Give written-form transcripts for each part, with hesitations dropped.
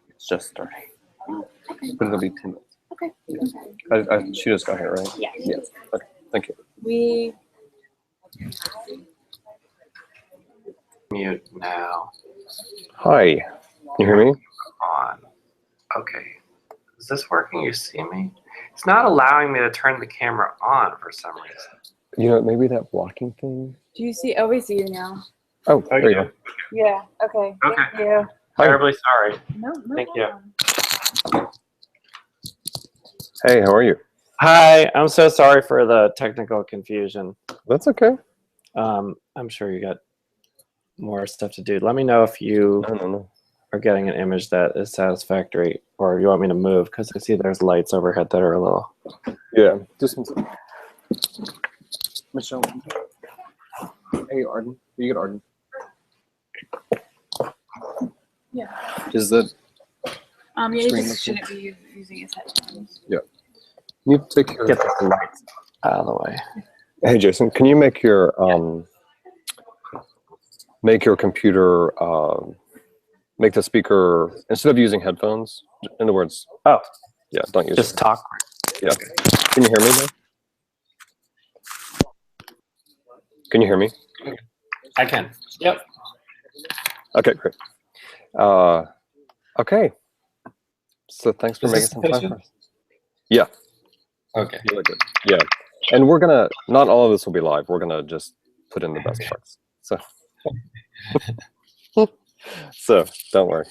It's just starting. Okay. But it'll be 10 minutes. Okay. She just got here, right? Yeah. Yes. Okay. Thank you. We. Mute now. Hi. Can you hear me? On. Okay. Is this working? You see me? It's not allowing me to turn the camera on for some reason. You know, maybe that blocking thing. Do you see? Oh, we see you now. Oh, there you go. Yeah. Okay. Okay. Thank you. Hi. Terribly sorry. No. Thank you. problem. Hey, how are you? Hi. I'm so sorry for the technical confusion. That's okay. I'm sure you got more stuff to do. Let me know if you No. are getting an image that is satisfactory, or if you want me to move, because I see there's lights overhead that are a little. Yeah, just one second. Michelle. Hey, Arden. You get Arden. Yeah. Is that Yeah. You Screen just shouldn't be using his headphones. you take your Get the lights out of the way. Hey Jason, can you make your computer make the speaker instead of using headphones? In other words, Oh, yeah, don't use just it. talk. Yeah. Can you hear me now? Can you hear me? I can. Yep. Okay, great. Okay. So thanks for Is making this some time sufficient? for us. Yeah. Okay. Really good. Yeah. And we're gonna not all of this will be live. We're gonna just put in the best parts. So so don't worry.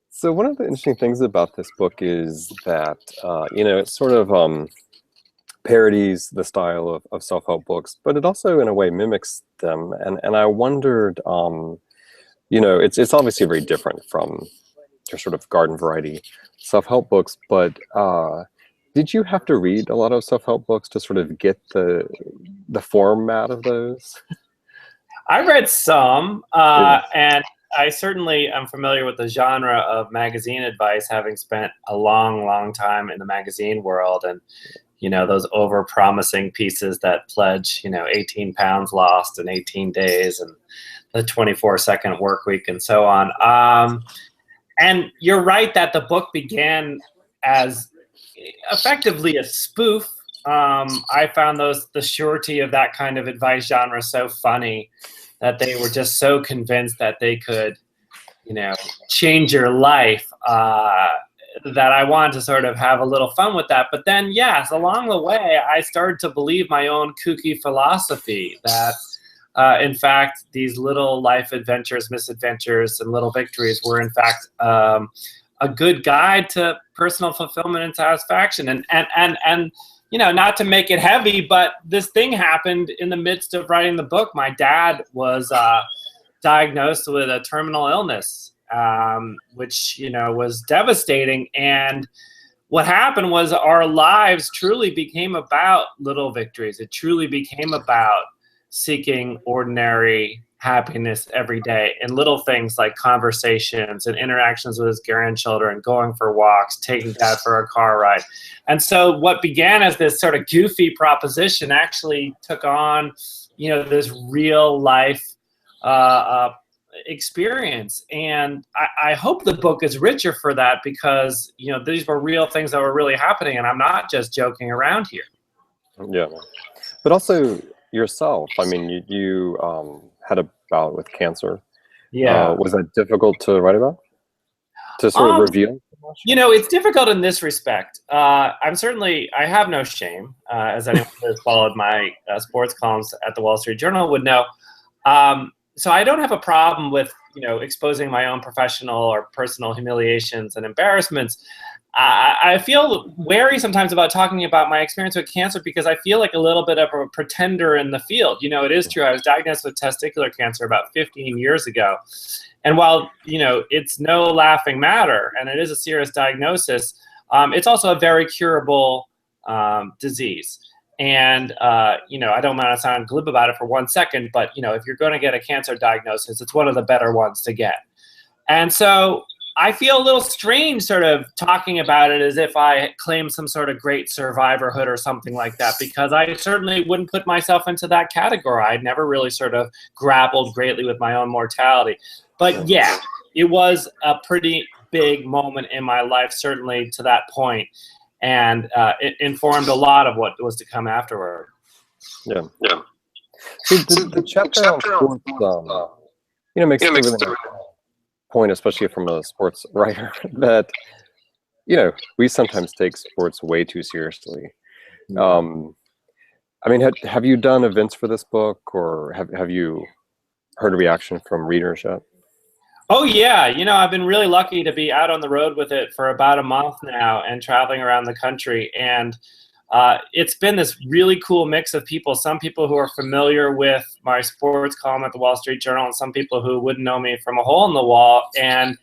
So one of the interesting things about this book is that it sort of parodies the style of self-help books, but it also in a way mimics them. And I wondered, it's obviously very different from your sort of garden variety self-help books, but did you have to read a lot of self-help books to sort of get the format of those? I read some, Yeah. and I certainly am familiar with the genre of magazine advice, having spent a long, long time in the magazine world, and those over-promising pieces that pledge 18 pounds lost in 18 days and the 24-second work week and so on. And you're right that the book began as effectively a spoof. I found the surety of that kind of advice genre so funny that they were just so convinced that they could, change your life, that I wanted to sort of have a little fun with that. But then, yes, along the way, I started to believe my own kooky philosophy that, in fact, these little life adventures, misadventures, and little victories were, in fact, a good guide to personal fulfillment and satisfaction. And not to make it heavy, but this thing happened in the midst of writing the book. My dad was diagnosed with a terminal illness, which was devastating. And what happened was our lives truly became about little victories. It truly became about seeking ordinary happiness every day in little things like conversations and interactions with his grandchildren, going for walks, taking dad for a car ride. And so what began as this sort of goofy proposition actually took on, this real life experience. And I hope the book is richer for that, because, these were real things that were really happening, and I'm not just joking around here. Yeah. But also yourself, I mean, you had a bout with cancer. Yeah. Was that difficult to write about? To sort of reveal? It's difficult in this respect. I have no shame, as anyone who has followed my sports columns at the Wall Street Journal would know. So I don't have a problem with, exposing my own professional or personal humiliations and embarrassments. I feel wary sometimes about talking about my experience with cancer, because I feel like a little bit of a pretender in the field. It is true. I was diagnosed with testicular cancer about 15 years ago. And while, it's no laughing matter and it is a serious diagnosis, it's also a very curable disease. And, I don't want to sound glib about it for 1 second, but, if you're going to get a cancer diagnosis, it's one of the better ones to get. And so I feel a little strange sort of talking about it as if I claim some sort of great survivorhood or something like that, because I certainly wouldn't put myself into that category. I'd never really sort of grappled greatly with my own mortality. But yeah, it was a pretty big moment in my life, certainly to that point, and it informed a lot of what was to come afterward. Yeah. See, the chapter on sports, makes a really nice point, especially from a sports writer, that we sometimes take sports way too seriously. I mean, have you done events for this book, or have you heard a reaction from readers yet? Oh yeah, I've been really lucky to be out on the road with it for about a month now and traveling around the country, and it's been this really cool mix of people. Some people who are familiar with my sports column at the Wall Street Journal, and some people who wouldn't know me from a hole in the wall. And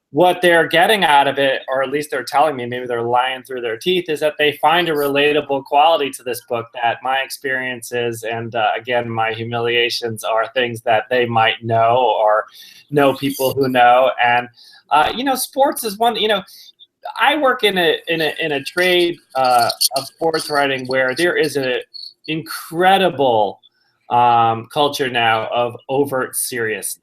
what they're getting out of it, or at least they're telling me, maybe they're lying through their teeth, is that they find a relatable quality to this book, that my experiences and, again, my humiliations are things that they might know or know people who know. And, sports is one, I work in a trade of sports writing where there is an incredible culture now of overt seriousness.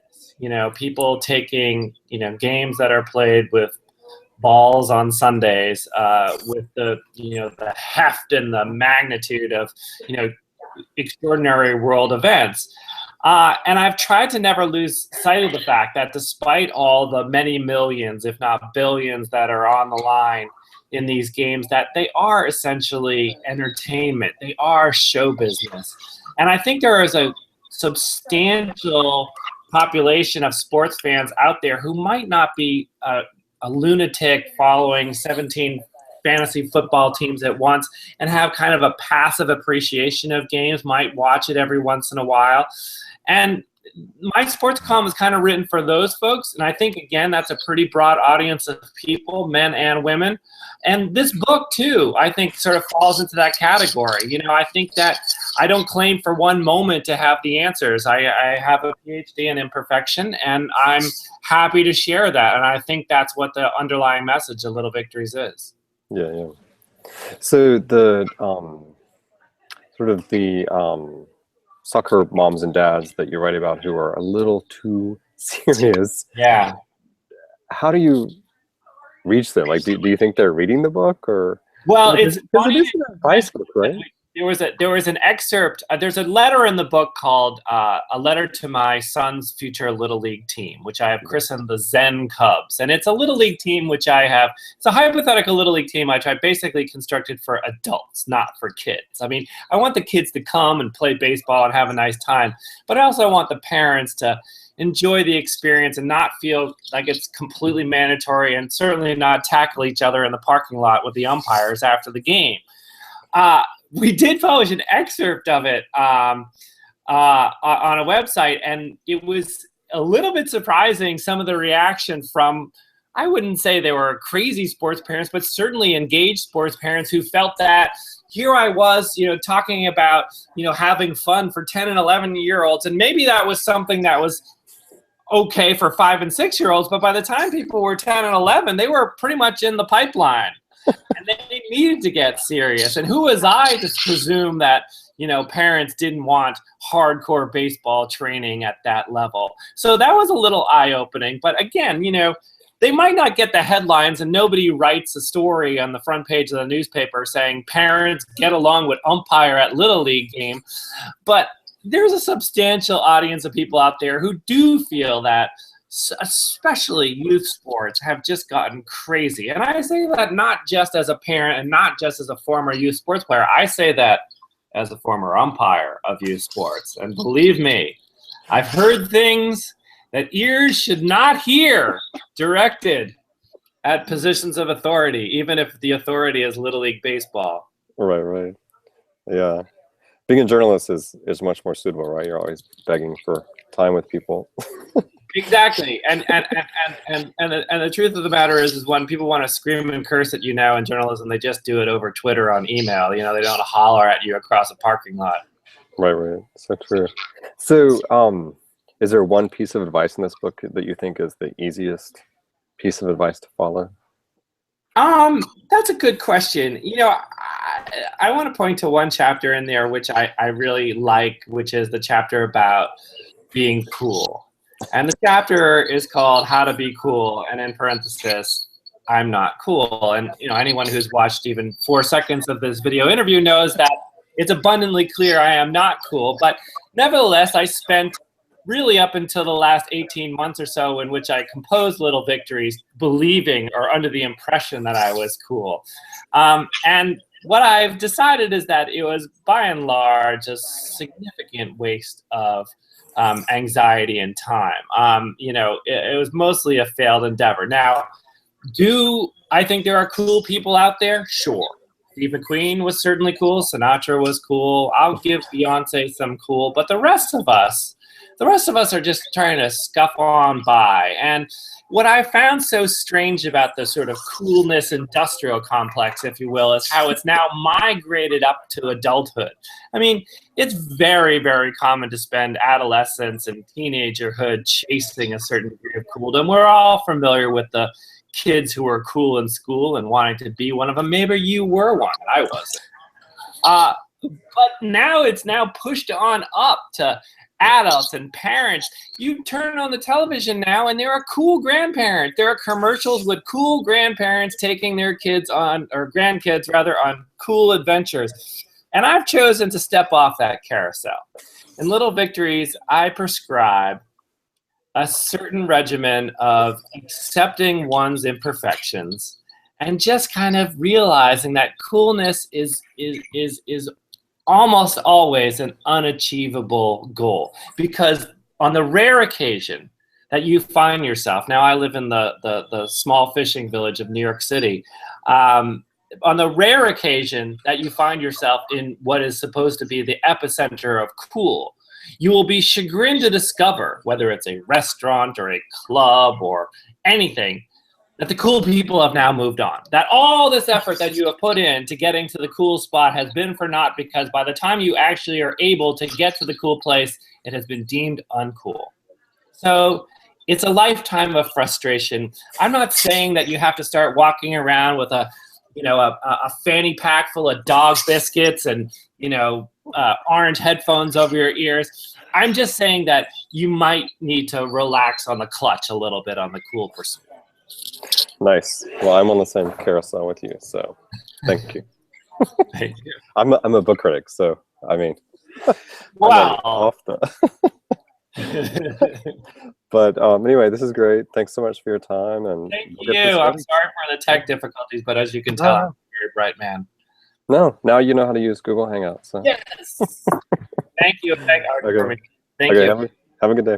People taking games that are played with balls on Sundays with the the heft and the magnitude of extraordinary world events. And I've tried to never lose sight of the fact that despite all the many millions, if not billions, that are on the line in these games, that they are essentially entertainment. They are show business. And I think there is a substantial population of sports fans out there who might not be a lunatic following 17 fantasy football teams at once and have kind of a passive appreciation of games, might watch it every once in a while. And my sports column is kind of written for those folks. And I think, again, that's a pretty broad audience of people, men and women. And this book, too, I think sort of falls into that category. I think that I don't claim for one moment to have the answers. I have a PhD in imperfection, and I'm happy to share that. And I think that's what the underlying message of Little Victories is. Yeah. So the sort of the soccer moms and dads that you write about who are a little too serious. Yeah. How do you reach them? Like, do you think they're reading the book, or? Well, it's funny. It is an advice book, right? There was an excerpt. There's a letter in the book called "A Letter to My Son's Future Little League Team," which I have christened the Zen Cubs, and it's a little league team which I have. It's a hypothetical little league team which I basically constructed for adults, not for kids. I mean, I want the kids to come and play baseball and have a nice time, but I also want the parents to enjoy the experience and not feel like it's completely mandatory, and certainly not tackle each other in the parking lot with the umpires after the game. We did publish an excerpt of it on a website, and it was a little bit surprising, some of the reaction from, I wouldn't say they were crazy sports parents, but certainly engaged sports parents who felt that here I was, talking about, having fun for 10 and 11-year-olds, and maybe that was something that was okay for 5 and 6-year-olds, but by the time people were 10 and 11, they were pretty much in the pipeline. And they needed to get serious. And who was I to presume that, parents didn't want hardcore baseball training at that level? So that was a little eye-opening. But again, they might not get the headlines, and nobody writes a story on the front page of the newspaper saying parents get along with umpire at Little League game. But there's a substantial audience of people out there who do feel that especially youth sports have just gotten crazy. And I say that not just as a parent and not just as a former youth sports player. I say that as a former umpire of youth sports. And believe me, I've heard things that ears should not hear directed at positions of authority, even if the authority is Little League baseball. Right. Yeah. Being a journalist is much more suitable, right? You're always begging for time with people. Exactly, and the truth of the matter is when people want to scream and curse at you now in journalism, they just do it over Twitter on email. They don't holler at you across a parking lot. Right. So true. So, is there one piece of advice in this book that you think is the easiest piece of advice to follow? That's a good question. You know, I want to point to one chapter in there which I really like, which is the chapter about being cool. And the chapter is called How to Be Cool, and in parenthesis, I'm not cool. And you know, anyone who's watched even 4 seconds of this video interview knows that it's abundantly clear I am not cool. But nevertheless, I spent really up until the last 18 months or so in which I composed Little Victories believing or under the impression that I was cool. And what I've decided is that it was by and large a significant waste of anxiety and time. You know, it was mostly a failed endeavor. Now, do I think there are cool people out there? Sure. Steve McQueen was certainly cool. Sinatra was cool. I'll give Beyonce some cool. But the rest of us are just trying to scuff on by. And what I found so strange about the sort of coolness industrial complex, if you will, is how it's now migrated up to adulthood. I mean, it's very, very common to spend adolescence and teenagerhood chasing a certain degree of cooldom. We're all familiar with the kids who were cool in school and wanting to be one of them. Maybe you were one, and I wasn't. But now it's now pushed on up to adults and parents. You turn on the television now and there are cool grandparents. There are commercials with cool grandparents taking their kids on, or grandkids rather, on cool adventures. And I've chosen to step off that carousel. In Little Victories, I prescribe a certain regimen of accepting one's imperfections and just kind of realizing that coolness is almost always an unachievable goal. Because on the rare occasion that you find yourself, now I live in the small fishing village of New York City, on the rare occasion that you find yourself in what is supposed to be the epicenter of cool, you will be chagrined to discover, whether it's a restaurant or a club or anything, that the cool people have now moved on. That all this effort that you have put into getting to the cool spot has been for naught, because by the time you actually are able to get to the cool place, it has been deemed uncool. So it's a lifetime of frustration. I'm not saying that you have to start walking around with a fanny pack full of dog biscuits and, orange headphones over your ears. I'm just saying that you might need to relax on the clutch a little bit on the cool pursuit. Nice. Well, I'm on the same carousel with you, so thank you. Thank you. I'm a book critic, so I mean, Wow. off the. But anyway, this is great. Thanks so much for your time, and Thank we'll get you. this I'm ready. sorry for the tech difficulties, but as you can tell, I'm a very bright man. No, now you know how to use Google Hangouts. So. Yes. Thank you. Thank you. Okay. Thank Okay, you. have a good day.